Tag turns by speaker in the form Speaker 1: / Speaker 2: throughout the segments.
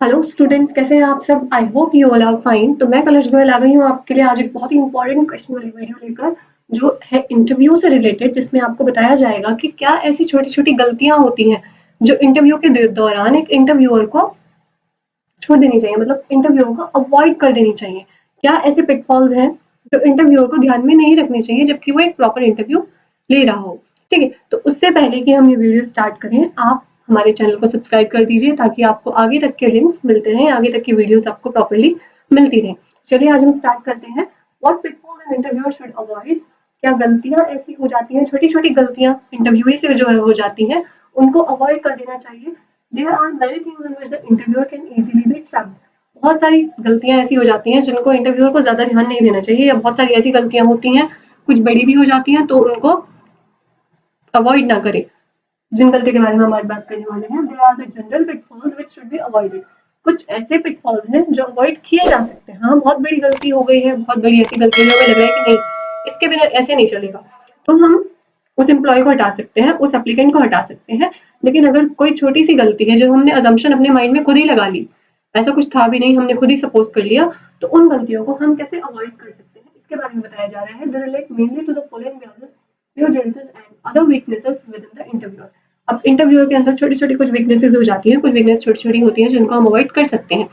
Speaker 1: Hello students, कैसे हैं आप सब? I hope you all are fine. तो मैं कलश गोयल आ गई हूँ आपके लिए आज एक बहुत ही इंपॉर्टेंट क्वेश्चन वाली वीडियो लेकर, जो है इंटरव्यू से रिलेटेड, जिसमें आपको बताया जाएगा कि क्या ऐसी छोटी छोटी गलतियां होती हैं जो इंटरव्यू के दौरान एक इंटरव्यूअर को छोड़ देनी चाहिए, मतलब इंटरव्यूअर को अवॉइड कर देनी चाहिए। क्या ऐसे पिटफॉल्स हैं जो इंटरव्यूअर को ध्यान में नहीं रखने चाहिए जबकि वो एक प्रॉपर इंटरव्यू ले रहा हो? ठीक है, तो उससे पहले कि हम ये वीडियो स्टार्ट करें, आप हमारे चैनल को सब्सक्राइब कर दीजिए ताकि आपको आगे तक के लिंक्स मिलते रहें, आगे तक की वीडियोस आपको प्रॉपर्ली मिलती रहें। चलिए आज हम स्टार्ट करते हैं। What pitfall an interviewer should avoid. क्या गलतियां ऐसी हो जाती हैं, छोटी छोटी गलतियां इंटरव्यूअर से जो हो जाती हैं, उनको अवॉइड कर देना चाहिए। There are many things in which the interviewer can easily be trapped. बहुत सारी गलतियां ऐसी हो जाती हैं जिनको इंटरव्यूअर को ज्यादा ध्यान नहीं देना चाहिए, या बहुत सारी ऐसी गलतियां होती हैं, कुछ बड़ी भी हो जाती हैं, तो उनको अवॉइड ना करें। जिन गलतियों के बारे में हम आज बात करने वाले हैं, they are the general pitfalls which should be avoided. कुछ ऐसे पिटफॉल्स हैं जो अवॉइड किए जा सकते हैं। हाँ, बहुत बड़ी गलती हो गई है, बहुत बड़ी ऐसी गलती है जो हमें लग रहा है कि नहीं, इसके बिना ऐसे नहीं चलेगा, तो हम उस एम्प्लॉय को हटा सकते हैं, उस एप्लीकेंट को हटा सकते हैं। लेकिन अगर कोई छोटी सी गलती है जो हमने अजम्पशन अपने माइंड में खुद ही लगा ली, ऐसा कुछ था भी नहीं, हमने खुद ही सपोज कर लिया, तो उन गलतियों को हम कैसे अवॉइड कर सकते हैं, इसके बारे में बताया जा रहा है। They relate mainly to the following prejudices and other weaknesses within the interviewer। अब इंटरव्यूअर के अंदर छोटी छोटी कुछ वीकनेसेस हो जाती हैं, कुछ वीकनेस छोटी छोटी होती हैं जिनको हम अवॉइड कर सकते हैं।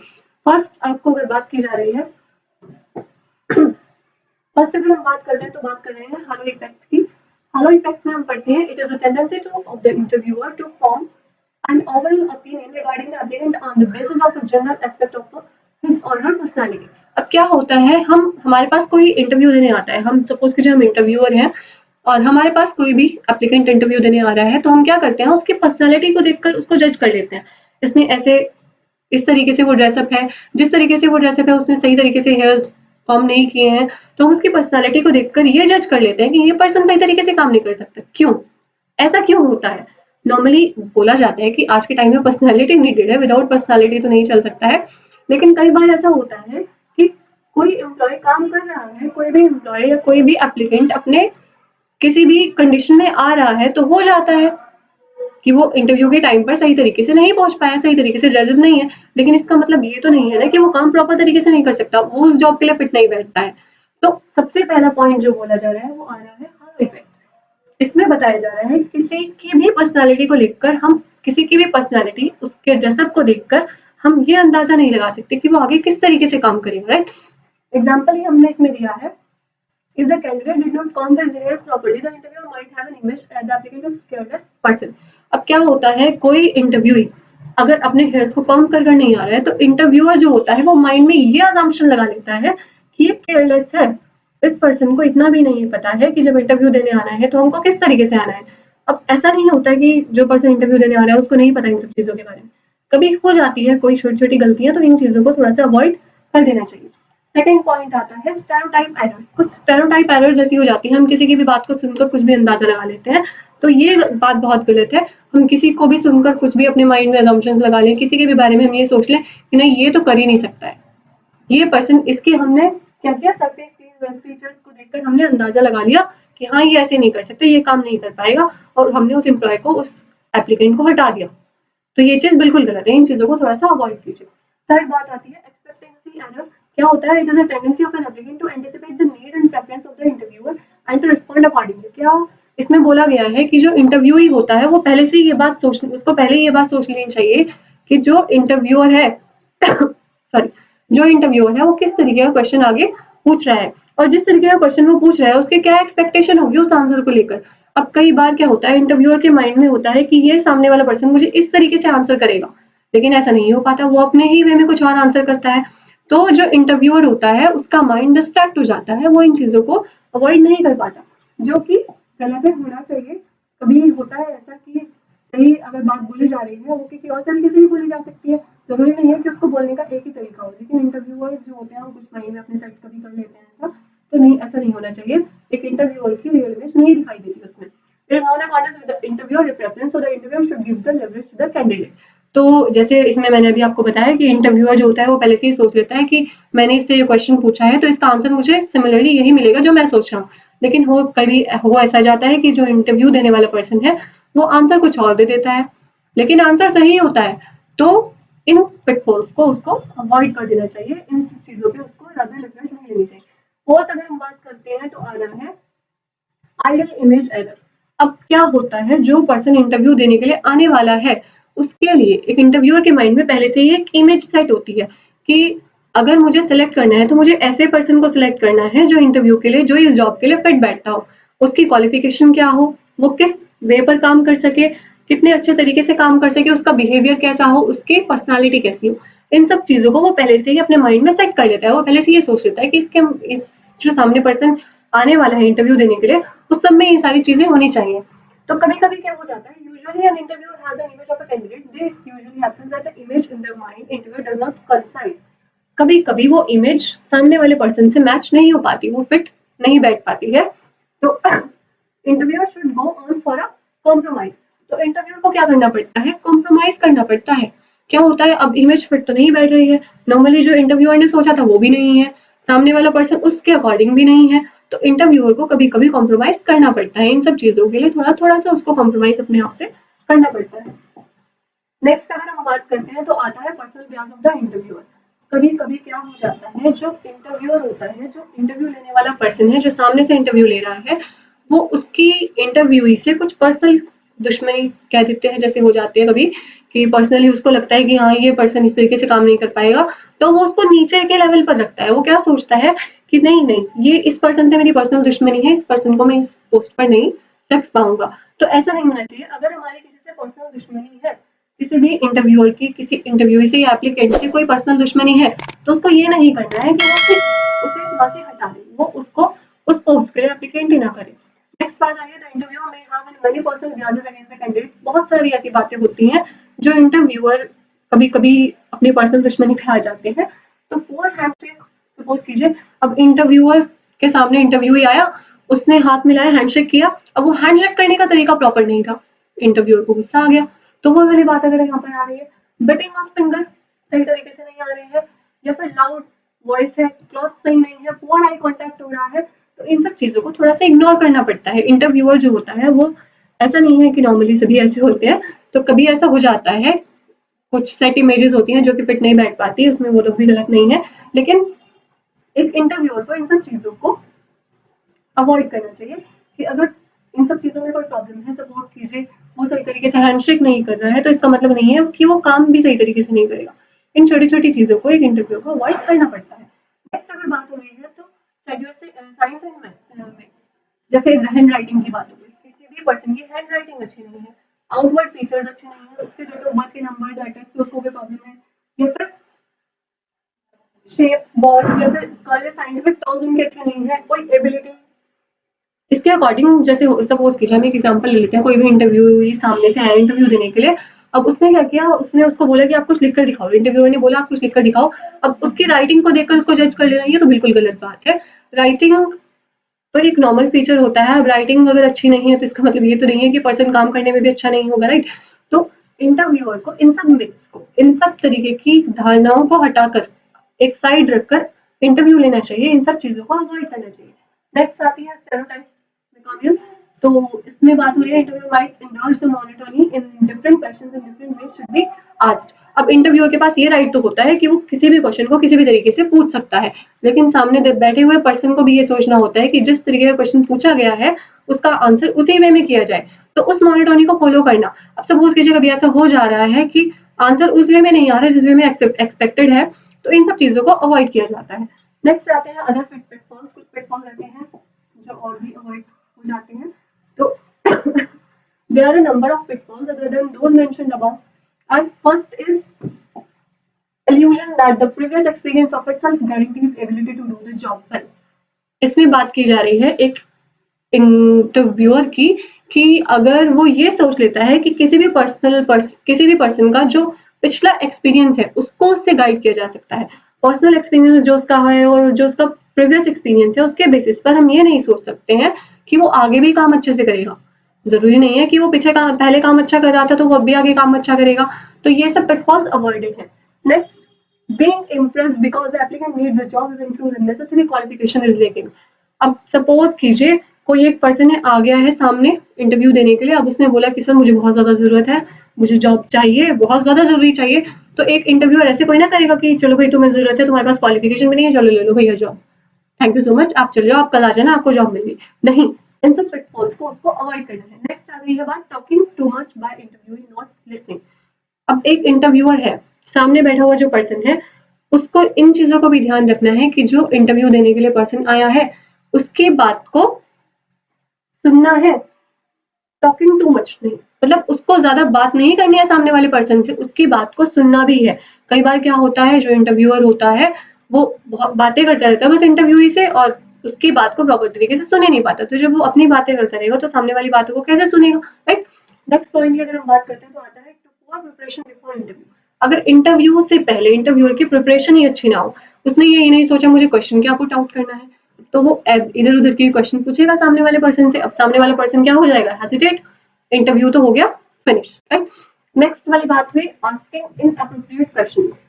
Speaker 1: फर्स्ट, आपको अगर बात की जा रही है, फर्स्ट अगर हम बात करते हैं तो बात कर रहे हैं हालो इफेक्ट की। हालो इफेक्ट में हम पढ़ते हैं, it is a tendency to of the interviewer to form an overall opinion regarding the applicant on the basis of a general aspect of his or her personality। अब क्या होता है, हम हमारे पास कोई इंटरव्यू देने आता है, हम सपोज कीजिए हम इंटरव्यूअर हैं और हमारे पास कोई भी एप्लीकेंट इंटरव्यू देने आ रहा है, तो हम क्या करते हैं, उसकी पर्सनैलिटी को देखकर उसको जज कर लेते हैं। इसने ऐसे, इस तरीके से वो ड्रेसअप है, जिस तरीके से वो ड्रेसअप है उसने सही तरीके से हेयर्स फॉर्म नहीं किए हैं, तो हम उसकी पर्सनैलिटी को देखकर ये जज कर लेते हैं कि ये पर्सन सही तरीके से काम नहीं कर सकता। क्यों ऐसा क्यों होता है? नॉर्मली बोला जाता है कि आज के टाइम में पर्सनैलिटी नीडेड है, विदाउट पर्सनैलिटी तो नहीं चल सकता है। लेकिन कई बार ऐसा होता है कि कोई एम्प्लॉय काम कर रहा है, कोई भी एम्प्लॉय या कोई भी एप्लीकेंट अपने किसी भी कंडीशन में आ रहा है, तो हो जाता है कि वो इंटरव्यू के टाइम पर सही तरीके से नहीं पहुंच पाया, सही तरीके से ड्रेस्ड नहीं है। लेकिन इसका मतलब ये तो नहीं है ना कि वो काम प्रॉपर तरीके से नहीं कर सकता, वो उस जॉब के लिए फिट नहीं बैठता है। तो सबसे पहला पॉइंट जो बोला जा रहा है वो आ रहा है हाउ इफेक्ट। इसमें बताया जा रहा है किसी की भी पर्सनालिटी को लेकर, हम किसी की भी पर्सनालिटी उसके ड्रेसअप को देखकर हम ये अंदाजा नहीं लगा सकते कि वो आगे किस तरीके से काम करेगा, राइट? एग्जाम्पल ही हमने इसमें दिया है, if the candidate did not comb his hairs properly, the interviewer might have an image that the applicant is careless person। अब क्या होता है, कोई इंटरव्यूई अगर अपने हेयर्स को कॉम्ब कर नहीं आ रहा है, तो इंटरव्यूअर जो होता है वो माइंड में ये अजम्पशन लगा लेता है कि ये केयरलेस है। इस पर्सन को इतना भी नहीं पता है कि जब इंटरव्यू देने आना है तो हमको किस तरीके से आना है। अब ऐसा नहीं होता कि जो पर्सन इंटरव्यू देने आ रहा है उसको नहीं पता इन सब चीजों के बारे में। कभी हो जाती है कोई छोटी छोटी गलतियां, तो इन चीजों को थोड़ा सा अवॉइड कर देना चाहिए। सेकंड पॉइंट आता है स्टेरियोटाइप एरर्स। कुछ स्टेरियोटाइप एरर्स ऐसी हो जाती है, हम किसी की भी बात को सुनकर कुछ भी अंदाजा लगा लेते हैं, तो ये बात बहुत गलत है। हम किसी को भी सुनकर कुछ भी अपने माइंड में अजम्पशंस लगा लें, किसी के भी बारे में हम ये सोच लें कि नहीं ये तो कर ही नहीं सकता है, ये पर्सन, इसके हमने क्या किया, सरफेस फीचर्स को देखकर हमने अंदाजा लगा लिया कि हाँ ये ऐसे नहीं कर सकते, ये काम नहीं कर पाएगा, और हमने उस एम्प्लॉय को, उस एप्लीकेंट को हटा दिया। तो ये चीज बिल्कुल गलत है, इन चीजों को थोड़ा सा अवॉइड कीजिए। थर्ड बात आती है एक्सपेक्टेंसी एरर। क्या होता है, it is a tendency of an applicant to anticipate the need and preference of the interviewer and to respond accordingly. क्या इसमें बोला गया है कि जो इंटरव्यूई होता है वो पहले से ये बात सोच, उसको पहले ये बात सोच लेनी चाहिए कि जो इंटरव्यूअर है सॉरी, जो इंटरव्यूअर है वो किस तरीके का क्वेश्चन आगे पूछ रहा है, और जिस तरीके का क्वेश्चन वो पूछ रहा है उसके क्या एक्सपेक्टेशन होगी उस आंसर को लेकर। अब कई बार क्या होता है, इंटरव्यूअर के माइंड में होता है कि ये सामने वाला पर्सन मुझे इस तरीके से आंसर करेगा, लेकिन ऐसा नहीं हो पाता, वो अपने ही वे में कुछ और आंसर करता है। तो जो इंटरव्यूअर होता है उसका माइंड डिस्ट्रैक्ट हो जाता है, वो इन चीजों को अवॉइड नहीं कर पाता, जो कि गलत है, होना चाहिए। कभी होता है ऐसा कि सही अगर बात बोली जा रही है वो किसी और तरीके से भी बोली जा सकती है, जरूरी नहीं है कि उसको बोलने का एक ही तरीका हो। लेकिन इंटरव्यूअर जो होते हैं वो कुछ माइंड में अपने साइड कभी कर लेते हैं ऐसा, तो नहीं, ऐसा नहीं होना चाहिए। एक इंटरव्यूअर की रियल इमेज नहीं दिखाई देती उसमें। It is not accordance with the interviewer preference, so the interviewer should give the leverage to the candidate। तो जैसे इसमें मैंने अभी आपको बताया कि इंटरव्यूअर जो होता है वो पहले से ही सोच लेता है कि मैंने इससे ये क्वेश्चन पूछा है तो इसका आंसर मुझे सिमिलरली यही मिलेगा जो मैं सोच रहा हूँ। लेकिन हो कभी हो ऐसा जाता है कि जो इंटरव्यू देने वाला पर्सन है वो आंसर कुछ और दे देता है, लेकिन आंसर सही होता है। तो इन पिटफॉल्स को उसको अवॉइड कर देना चाहिए, इन चीजों पे उसको ज्यादा रिफरेंस नहीं लेनी चाहिए। फोर्थ अगर हम बात करते हैं तो आ रहा है आइडल इमेज एरर। अब क्या होता है, जो पर्सन इंटरव्यू देने के लिए आने वाला है उसके लिए एक इंटरव्यूअर के माइंड में पहले से ही एक इमेज सेट होती है कि अगर मुझे सिलेक्ट करना है तो मुझे ऐसे पर्सन को सिलेक्ट करना है जो इंटरव्यू के लिए, जो इस जॉब के लिए फिट बैठता हो, उसकी क्वालिफिकेशन क्या हो, वो किस वे पर काम कर सके, कितने अच्छे तरीके से काम कर सके, उसका बिहेवियर कैसा हो, उसकी पर्सनालिटी कैसी हो, इन सब चीजों को वो पहले से ही अपने माइंड में सेट कर लेता है। वो पहले से ये सोच लेता है कि इस जो सामने पर्सन आने वाला है इंटरव्यू देने के लिए, उस सब में ये सारी चीजें होनी चाहिए। तो कभी-कभी क्या हो जाता है, usually an interviewer has an image of a candidate, this usually happens that the image in their mind interviewer does not coincide. कभी-कभी वो इमेज सामने वाले पर्सन से मैच नहीं हो पाती, वो फिट नहीं बैठ पाती है। तो interviewer should go on for a compromise. तो इंटरव्यूअर को क्या करना पड़ता है, कॉम्प्रोमाइज करना पड़ता है। क्या होता है, अब इमेज फिट तो नहीं बैठ रही है, नॉर्मली जो इंटरव्यूअर ने सोचा था वो भी नहीं है, सामने वाला पर्सन उसके अकॉर्डिंग भी नहीं है, तो इंटरव्यूअर को कभी-कभी कॉम्प्रोमाइज करना पड़ता है। इन सब चीजों के लिए थोड़ा-थोड़ा सा उसको कॉम्प्रोमाइज अपने आप से करना पड़ता है। नेक्स्ट अगर हम बात करते हैं तो आता है पर्सनल ब्याज ऑफ द इंटरव्यूअर। कभी-कभी क्या हो जाता है, जो इंटरव्यूअर होता है, जो इंटरव्यू लेने वाला पर्सन है, जो सामने से इंटरव्यू ले रहा है, वो उसकी इंटरव्यूई से कुछ पर्सनल दुश्मनी कह देते हैं, जैसे हो जाती है कभी कि पर्सनली उसको लगता है कि हाँ ये पर्सन इस तरीके से काम नहीं कर पाएगा, तो वो उसको नीचे के लेवल पर रखता है। वो क्या सोचता है कि नहीं नहीं, ये इस पर्सन से मेरी पर्सनल दुश्मनी है, इस पर्सन को मैं इस पोस्ट पर नहीं रख पाऊंगा। तो ऐसा नहीं होना चाहिए। अगर हमारी किसी से पर्सनल दुश्मनी है, किसी भी इंटरव्यूअर की, किसी इंटरव्यू से या एप्लीकेंट से कोई पर्सनल दुश्मनी है, तो उसको ये नहीं करना है कि वो उसे वहां से हटा दे, वो उसको उस पोस्ट के लिए एप्लीकेंट ही ना करे। नेक्स्ट बात आई है, द इंटरव्यू में have many personal grudges against the candidate. बहुत सारी ऐसी बातें होती हैं जो इंटरव्यूअर कभी-कभी अपनी पर्सनल दुश्मनी पे आ जाते हैं। तो पोर हैंडशेक सपोज कीजिए, अब इंटरव्यूअर के सामने इंटरव्यू आया, उसने हाथ मिलाया, हैंडशेक किया, अब वो हैंडशेक करने का तरीका प्रॉपर नहीं था, इंटरव्यूअर को गुस्सा आ गया। तो वो वाली बात अगर यहाँ पर आ रही है, बिटिंग ऑफ फिंगर सही तरीके से नहीं आ रही है, या फिर लाउड वॉइस है, क्लॉथ सही नहीं है, पुअर आई कांटेक्ट हो रहा है, तो इन सब चीजों को थोड़ा सा इग्नोर करना पड़ता है। इंटरव्यूअर जो होता है वो ऐसा नहीं है कि नॉर्मली सभी ऐसे होते हैं, तो कभी ऐसा हो जाता है, कुछ सेट इमेजेस होती हैं जो कि फिट नहीं बैठ पाती, उसमें वो लोग भी गलत नहीं है, लेकिन एक इंटरव्यूअर को इन सब चीजों को अवॉइड करना चाहिए कि अगर इन सब चीजों में कोई प्रॉब्लम है, सपोज कीजिए वो सही तरीके से हैंडशेक नहीं कर रहा है, तो इसका मतलब नहीं है कि वो काम भी सही तरीके से नहीं करेगा। इन छोटी-छोटी चीजों को एक इंटरव्यू को अवॉइड करना पड़ता है। नेक्स्ट अगर बात हो रही है तो साइंस एंड मैथ्स, जैसे हैंड राइटिंग की बात हो गई, किसी भी पर्सन की हैंड राइटिंग अच्छी नहीं है, आउटवर्ड फीचर्स अच्छे नहीं है, उसके डेट ऑफ बर्थ के नंबर लेटर्स तो उसको कोई प्रॉब्लम है, या फिर शेप्स बॉल्स या फिर स्कॉलर साइंटिफिक टर्म्स उनके अच्छे नहीं है, कोई एबिलिटी इसके अकॉर्डिंग, जैसे सपोज कीजिए हम एक एग्जांपल ले लेते हैं, कोई भी इंटरव्यू सामने से आया इंटरव्यू देने के लिए, अब उसने क्या किया, उसने उसको बोला कि आप कुछ लिखकर दिखाओ, इंटरव्यूअर ने बोला आप कुछ लिखकर दिखाओ, अब उसकी राइटिंग को देखकर उसको जज कर लेना, ये तो बिल्कुल गलत बात है। राइटिंग तो एक नॉर्मल फीचर होता है, अब राइटिंग अगर अच्छी नहीं है तो इसका मतलब ये तो नहीं है कि पर्सन काम करने में भी अच्छा नहीं होगा, राइट। तो इंटरव्यूअर को इन सब मिथ्स को, इन सब तरीके की धारणाओं को हटाकर एक साइड रखकर इंटरव्यू लेना चाहिए, इन सब चीजों को अवॉइड करना चाहिए। नेक्स्ट आती है स्टेरियोटाइप्स बिकॉमिंग। तो इसमें बात हो रही है interview rights indulge the monotony in different questions in different ways should be asked. अब इंटरव्यूअर के पास ये राइट तो होता है कि वो किसी भी क्वेश्चन को किसी भी तरीके से पूछ सकता है, लेकिन सामने बैठे हुए पर्सन को भी ये सोचना होता है कि जिस तरीके का क्वेश्चन पूछा गया है उसका आंसर उसी वे में किया जाए, तो उस मोनोटोनी को फॉलो करना। अब सपोज कीजिए कभी ऐसा हो जा रहा है कि आंसर उस वे में नहीं आ रहा है जिस वे में एक्सपेक्टेड है, तो इन सब चीजों को अवॉइड किया जाता है। नेक्स्ट आते हैं अदर पिटफॉल्स। कुछ पिटफॉल्स रहते हैं जो और भी अवॉइड हो जाते हैं। तो there are a number of pitfalls other than those mentioned above, and first is illusion that the previous experience of itself guarantees ability to do the job well. इसमें बात की जा रही है एक इंटरव्यूअर की, कि अगर वो ये सोच लेता है कि किसी भी पर्सन का जो पिछला एक्सपीरियंस है उसको उससे गाइड किया जा सकता है, पर्सनल एक्सपीरियंस जो उसका है और जो उसका प्रीवियस एक्सपीरियंस है उसके बेसिस पर हम ये नहीं सोच सकते हैं कि वो आगे भी काम अच्छे से करेगा। जरूरी नहीं है कि वो पहले काम अच्छा कर रहा था तो वो अब भी आगे काम अच्छा करेगा, तो ये सब पिटफॉल्स अवॉइडेड है। Next, being impressed because the applicant needs the job even through the necessary qualification is lacking. अब सपोज कीजिए कोई एक पर्सन है आ गया है सामने इंटरव्यू देने के लिए, अब उसने बोला कि सर मुझे बहुत ज्यादा जरूरत है, मुझे जॉब चाहिए, बहुत ज्यादा जरूरी चाहिए, तो एक इंटरव्यूअर ऐसे कोई ना करेगा कि चलो भाई तुम्हें जरूरत है, तुम्हारे पास क्वालिफिकेशन भी नहीं है, चलो ले लो भैया job, thank you so much, आप चले जाओ, आप कल आ जाना, आपको जॉब मिल गई। नहीं, इन सब पिटफॉल्स को आपको अवॉइड करना है। नेक्स्ट आ गई है बात talking too much by interviewing not listening. अब एक इंटरव्यूअर है, सामने बैठा हुआ जो पर्सन है, उसको इन चीजों को भी ध्यान रखना है कि जो इंटरव्यू देने के लिए पर्सन आया है उसकी बात को सुनना है, टॉकिंग टू मच नहीं, मतलब उसको ज्यादा बात नहीं करनी है सामने वाले पर्सन से, उसकी बात को सुनना भी है। कई बार क्या होता है, जो इंटरव्यूअर होता है वो बहुत बातें करता रहता है बस इंटरव्यूई से, और उसकी बात को प्रॉपर तरीके से सुन ही नहीं पाता। तो जब वो अपनी बातें करता रहेगा तो सामने वाली बातों को कैसे सुनेगा, राइट। नेक्स्ट पॉइंट की अगर हम बात करते हैं तो आता है too poor preparation before interview. अगर इंटरव्यू से पहले इंटरव्यूअर की प्रिपरेशन ही अच्छी ना हो, उसने ये नहीं सोचा मुझे क्वेश्चन क्या पुट आउट करना है, तो वो इधर उधर के क्वेश्चन पूछेगा सामने वाले पर्सन से। अब सामने वाला पर्सन क्या हो जाएगा, हेजिटेट, इंटरव्यू तो हो गया फिनिश, राइट। नेक्स्ट वाली बात हुई asking inappropriate questions.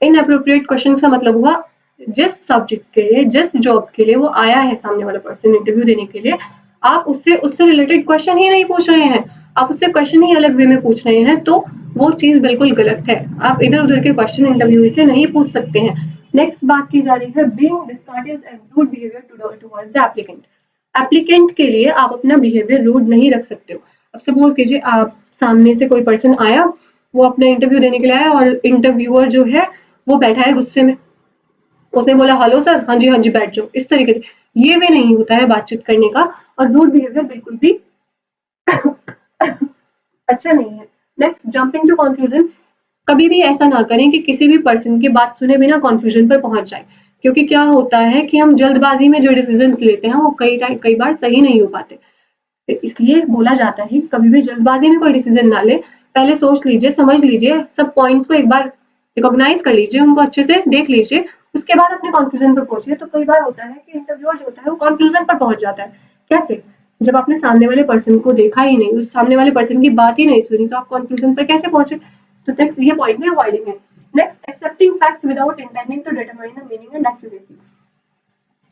Speaker 1: Inappropriate questions का मतलब हुआ जिस सब्जेक्ट के लिए, जिस जॉब के लिए वो आया है सामने वाला पर्सन इंटरव्यू देने के लिए, आप उससे रिलेटेड क्वेश्चन ही नहीं पूछ रहे हैं, आप उससे क्वेश्चन ही अलग वे में पूछ रहे हैं, तो वो चीज बिल्कुल गलत है। आप इधर उधर के क्वेश्चन इंटरव्यू से नहीं पूछ सकते हैं। नेक्स्ट बात की जा रही है being discourteous and rude behaviour towards the applicant. Applicant के लिए आप अपना बिहेवियर रूड नहीं रख सकते हो। अब सपोज कीजिए आप सामने से कोई पर्सन आया, वो अपना इंटरव्यू देने के लिए आया और इंटरव्यूअर जो है वो बैठा है गुस्से में, उसने बोला हेलो सर, हाँ जी बैठ जाओ, इस तरीके से ये वे नहीं होता है बातचीत करने का, और रूड बिहेवियर बिल्कुल भी अच्छा नहीं है। Next jumping to conclusion. कभी भी ऐसा ना करें कि किसी भी पर्सन की बात सुने बिना कंक्लूजन पर पहुंच जाए, क्योंकि क्या होता है कि हम जल्दबाजी में जो डिसीजन लेते हैं वो कई बार सही नहीं हो पाते। तो इसलिए बोला जाता है कभी भी जल्दबाजी में कोई डिसीजन ना ले, पहले सोच लीजिए, समझ लीजिए, सब पॉइंट्स को एक बार रिकॉग्नाइज कर लीजिए, उनको अच्छे से देख लीजिए, उसके बाद अपने कंक्लूजन पर पहुंचिए। तो कई बार होता है कि इंटरव्यूअर जो होता है वो कंक्लूजन पर पहुंच जाता है। कैसे? जब आपने सामने वाले पर्सन को देखा ही नहीं, उस सामने वाले पर्सन की बात ही नहीं सुनी, तो आप कंक्लूजन पर कैसे पहुंचे? तो नेक्स्ट ये पॉइंट में अवॉइडिंग है। Next accepting facts without intending to determine the meaning and accuracy.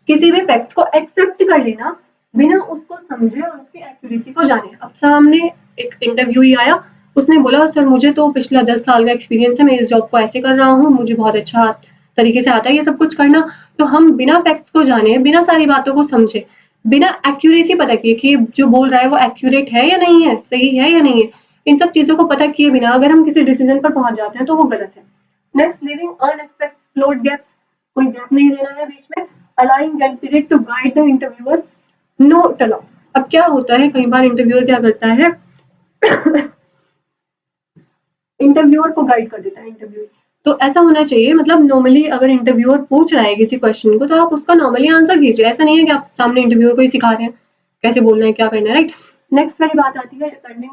Speaker 1: किसी भी फैक्ट्स को एक्सेप्ट कर लेना बिना उसको समझे और उसकी एक्यूरेसी को जाने। अब सामने एक इंटरव्यूई आया, उसने बोला सर मुझे तो पिछला 10 साल का एक्सपीरियंस है, मैं इस जॉब को ऐसे कर रहा हूँ, मुझे बहुत अच्छा तरीके से आता है ये सब कुछ करना। तो हम बिना फैक्ट्स को जाने, बिना सारी बातों को समझे, बिना एक्यूरेसी पता किए कि जो बोल रहा है वो एक्यूरेट है या नहीं है, सही है या नहीं है, इन सब चीजों को पता किए बिना अगर हम किसी डिसीजन पर पहुंच जाते हैं तो वो गलत है। Next living unexpected float gaps. कोई गैप नहीं देना है बीच में। Allowing candidate to guide the interviewer, no allow. अब क्या होता है, कई बार इंटरव्यूअर क्या करता है इंटरव्यूअर को गाइड कर देता है इंटरव्यू। तो ऐसा होना चाहिए, मतलब नॉर्मली अगर इंटरव्यूअर पूछ रहा है किसी क्वेश्चन को तो आप उसका नॉर्मली आंसर कीजिए, ऐसा नहीं है कि आप सामने इंटरव्यूअर को ही सिखा रहे हैं कैसे बोलना है, क्या करना है, राइट। नेक्स्ट वाली बात आती है depending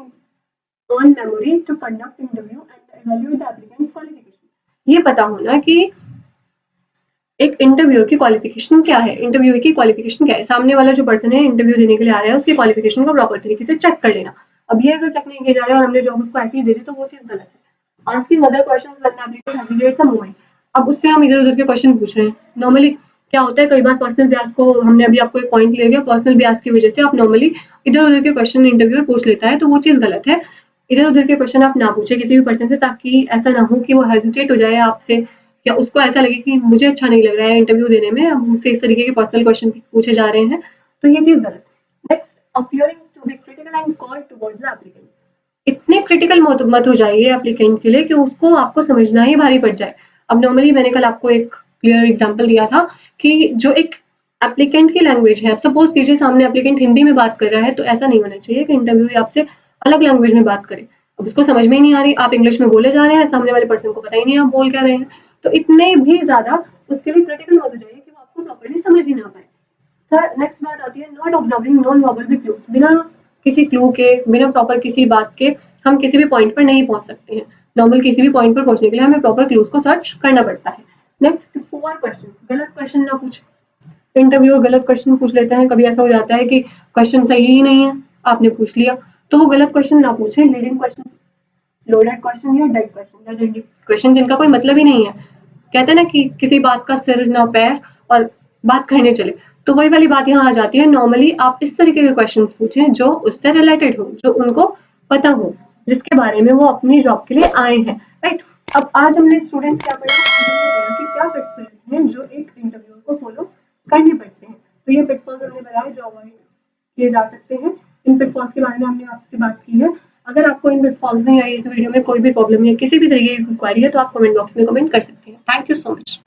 Speaker 1: on memory to conduct interview and evaluate the applicant's qualification. ये पता होना कि एक इंटरव्यू की क्वालिफिकेशन क्या है, इंटरव्यू की क्वालिफिकेशन क्या है, सामने वाला जो पर्सन है इंटरव्यू देने के लिए आ रहा है उसकी क्वालिफिकेशन को प्रॉपर तरीके से चेक कर लेना। अब ये अगर चेक नहीं किया जा रहा है और हमने जॉब उसको ऐसे ही दे दी तो वो चीज गलत है। Asking other questions when the applicant has some movement. अब उससे हम इधर उधर के क्वेश्चन पूछ रहे हैं। नॉर्मली क्या होता है, कई बार पर्सनल ब्यास को हमने अभी आपको एक पॉइंट ले गया, पर्सनल ब्यास की वजह से आप नॉर्मली इधर उधर के क्वेश्चन इंटरव्यूअर पूछ लेता है, तो वो चीज गलत है। इधर उधर के क्वेश्चन आप ना पूछे किसी भी पर्सन से, ताकि ऐसा ना हो कि वो हेजिटेट हो जाए आपसे, या उसको ऐसा लगे कि मुझे अच्छा नहीं लग रहा है इंटरव्यू देने में, मुझसे इस तरीके के पर्सनल क्वेश्चन पूछे जा रहे हैं, तो ये चीज गलत। Next appearing to be critical and call towards the applicant. इतने क्रिटिकल मत हो जाइए एप्लीकेंट के लिए कि उसको आपको समझना ही भारी पड़ जाए। अब नॉर्मली मैंने कल आपको एक क्लियर एग्जांपल दिया था कि जो एक एप्लीकेंट की लैंग्वेज है, अब सपोज कीजिए सामने एप्लीकेंट हिंदी में बात कर रहा है, तो ऐसा नहीं होना चाहिए कि इंटरव्यू आपसे अलग लैंग्वेज में बात करे। अब उसको समझ में ही नहीं आ रही, आप इंग्लिश में बोले जा रहे हैं, सामने वाले पर्सन को पता ही नहीं आप बोल क्या रहे हैं, तो इतने भी ज्यादा उसके लिए क्रिटिकल मत हो जाइए कि वो आपको प्रॉपर्ली समझ ही ना पाए। सर नेक्स्ट बात आती है not observing non verbal clues. बिना किसी क्लू के, बिना प्रॉपर किसी बात के हम किसी भी पॉइंट पर नहीं पहुंच सकते हैं। नॉर्मल किसी भी पॉइंट पर पहुंचने के लिए हमें प्रॉपर क्लूज को सर्च करना पड़ता है। नेक्स्ट पुअर क्वेश्चन, गलत क्वेश्चन ना पूछ। इंटरव्यूअर गलत क्वेश्चन पूछ लेते हैं, कभी ऐसा हो जाता है कि क्वेश्चन सही ही नहीं है, आपने पूछ लिया, तो वो गलत क्वेश्चन ना पूछे। लीडिंग क्वेश्चन, लोडेड क्वेश्चन या डेड क्वेश्चन, क्वेश्चन जिनका कोई मतलब ही नहीं है। कहते हैं ना कि किसी बात का सिर ना पैर और बात करने चले, तो वही वाली बात यहाँ आ जाती है। नॉर्मली आप इस तरीके के क्वेश्चंस पूछें जो उससे रिलेटेड हो, जो उनको पता हो, जिसके बारे में वो अपनी जॉब के लिए आए हैं, राइट। अब आज हमने स्टूडेंट्स क्या पढ़ा, हमने पढ़ा कि क्या पिटफॉल्स हैं जो एक इंटरव्यूअर को फॉलो करने पड़ते हैं। तो ये पिटफॉल्स हमने बताया जो अवॉइड किए जा सकते हैं। इन पिटफॉल्स के बारे में हमने आपसे बात की है। अगर आपको इन पिटफॉल्स में या इस वीडियो में कोई भी प्रॉब्लम या किसी भी तरीके की क्वेरी है तो आप कमेंट बॉक्स में कमेंट कर सकते हैं। Thank you so much.